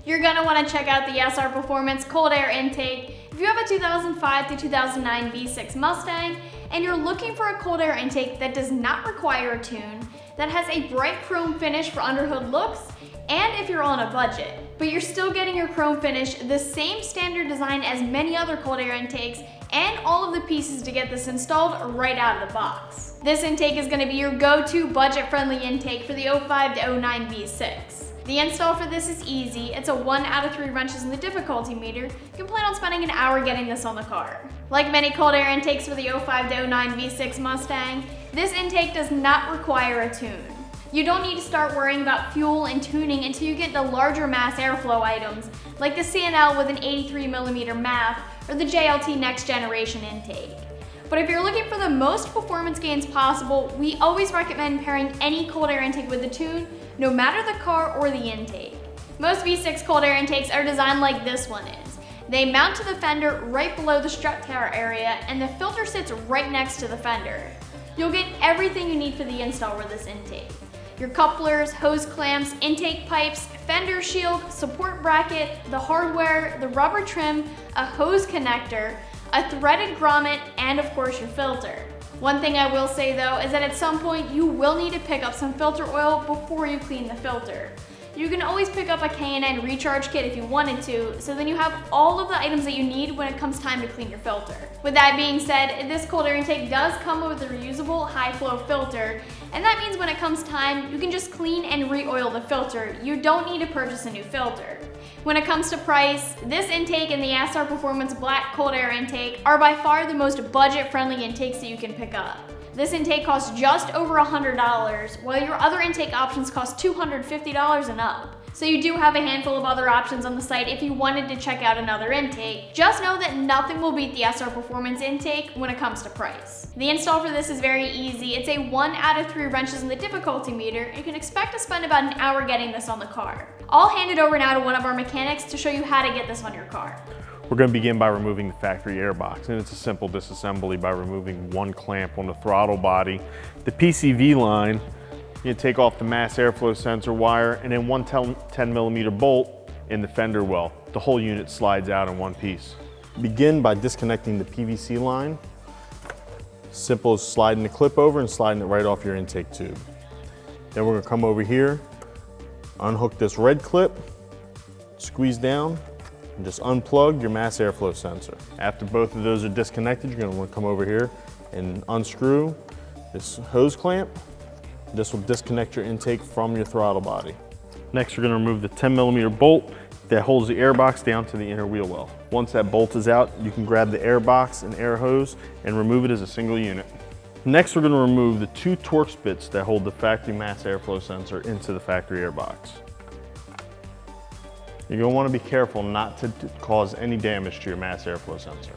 You're gonna wanna check out the SR Performance Cold Air Intake if you have a 2005 to 2009 V6 Mustang and you're looking for a cold air intake that does not require a tune, that has a bright chrome finish for underhood looks, and if you're on a budget, but you're still getting your chrome finish the same standard design as many other cold air intakes and all of the pieces to get this installed right out of the box. This intake is gonna be your go-to budget-friendly intake for the 05 to 09 V6. The install for this is easy. It's a 1 out of 3 wrenches in the difficulty meter. You can plan on spending an hour getting this on the car. Like many cold air intakes for the 05 to 09 V6 Mustang, this intake does not require a tune. You don't need to start worrying about fuel and tuning until you get the larger mass airflow items, like the C&L with an 83mm MAF or the JLT Next Generation intake. But if you're looking for the most performance gains possible, we always recommend pairing any cold air intake with a tune, no matter the car or the intake. Most V6 cold air intakes are designed like this one is. They mount to the fender right below the strut tower area, and the filter sits right next to the fender. You'll get everything you need for the install with this intake. Your couplers, hose clamps, intake pipes, fender shield, support bracket, the hardware, the rubber trim, a hose connector, a threaded grommet, and of course your filter. One thing I will say though is that at some point you will need to pick up some filter oil before you clean the filter. You can always pick up a K&N recharge kit if you wanted to, so then you have all of the items that you need when it comes time to clean your filter. With that being said, this cold air intake does come with a reusable high flow filter, and that means when it comes time, you can just clean and re-oil the filter. You don't need to purchase a new filter. When it comes to price, this intake and the SR Performance Black Cold Air Intake are by far the most budget-friendly intakes that you can pick up. This intake costs just over $100, while your other intake options cost $250 and up. So you do have a handful of other options on the site if you wanted to check out another intake. Just know that nothing will beat the SR Performance intake when it comes to price. The install for this is very easy. It's a 1 out of 3 wrenches in the difficulty meter, and you can expect to spend about an hour getting this on the car. I'll hand it over now to one of our mechanics to show you how to get this on your car. We're going to begin by removing the factory air box, and it's a simple disassembly by removing one clamp on the throttle body. The PCV line, you take off the mass airflow sensor wire and then one 10mm bolt in the fender well. The whole unit slides out in one piece. Begin by disconnecting the PVC line. Simple as sliding the clip over and sliding it right off your intake tube. Then we're going to come over here, unhook this red clip, squeeze down, and just unplug your mass airflow sensor. After both of those are disconnected, you're going to want to come over here and unscrew this hose clamp. This will disconnect your intake from your throttle body. Next, we're going to remove the 10mm bolt that holds the air box down to the inner wheel well. Once that bolt is out, you can grab the air box and air hose and remove it as a single unit. Next, we're going to remove the 2 Torx bits that hold the factory mass airflow sensor into the factory air box. You're going to want to be careful not to cause any damage to your mass airflow sensor.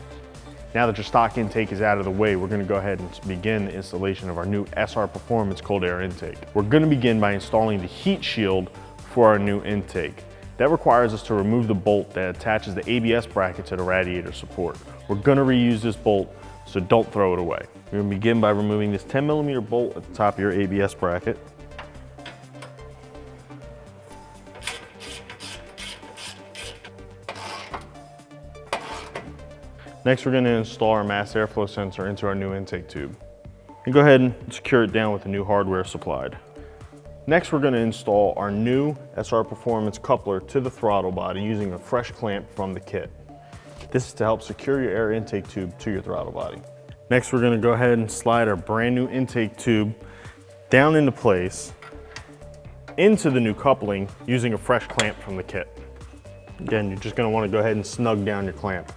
Now that your stock intake is out of the way, we're going to go ahead and begin the installation of our new SR Performance Cold Air Intake. We're going to begin by installing the heat shield for our new intake. That requires us to remove the bolt that attaches the ABS bracket to the radiator support. We're going to reuse this bolt, so don't throw it away. We're going to begin by removing this 10mm bolt at the top of your ABS bracket. Next, we're going to install our mass airflow sensor into our new intake tube. And go ahead and secure it down with the new hardware supplied. Next, we're going to install our new SR Performance coupler to the throttle body using a fresh clamp from the kit. This is to help secure your air intake tube to your throttle body. Next, we're going to go ahead and slide our brand new intake tube down into place into the new coupling using a fresh clamp from the kit. Again, you're just going to want to go ahead and snug down your clamp.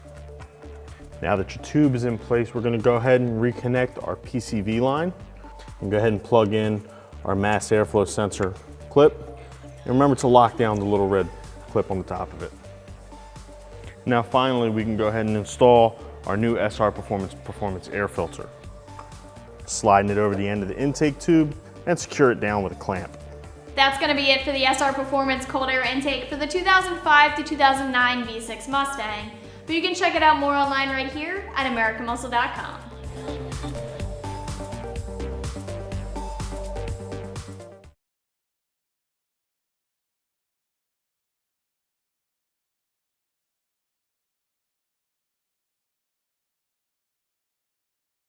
Now that your tube is in place, we're going to go ahead and reconnect our PCV line and go ahead and plug in our mass airflow sensor clip. And remember to lock down the little red clip on the top of it. Now finally, we can go ahead and install our new SR Performance air filter. Sliding it over the end of the intake tube and secure it down with a clamp. That's going to be it for the SR Performance Cold Air Intake for the 2005 to 2009 V6 Mustang. But you can check it out more online right here at AmericanMuscle.com.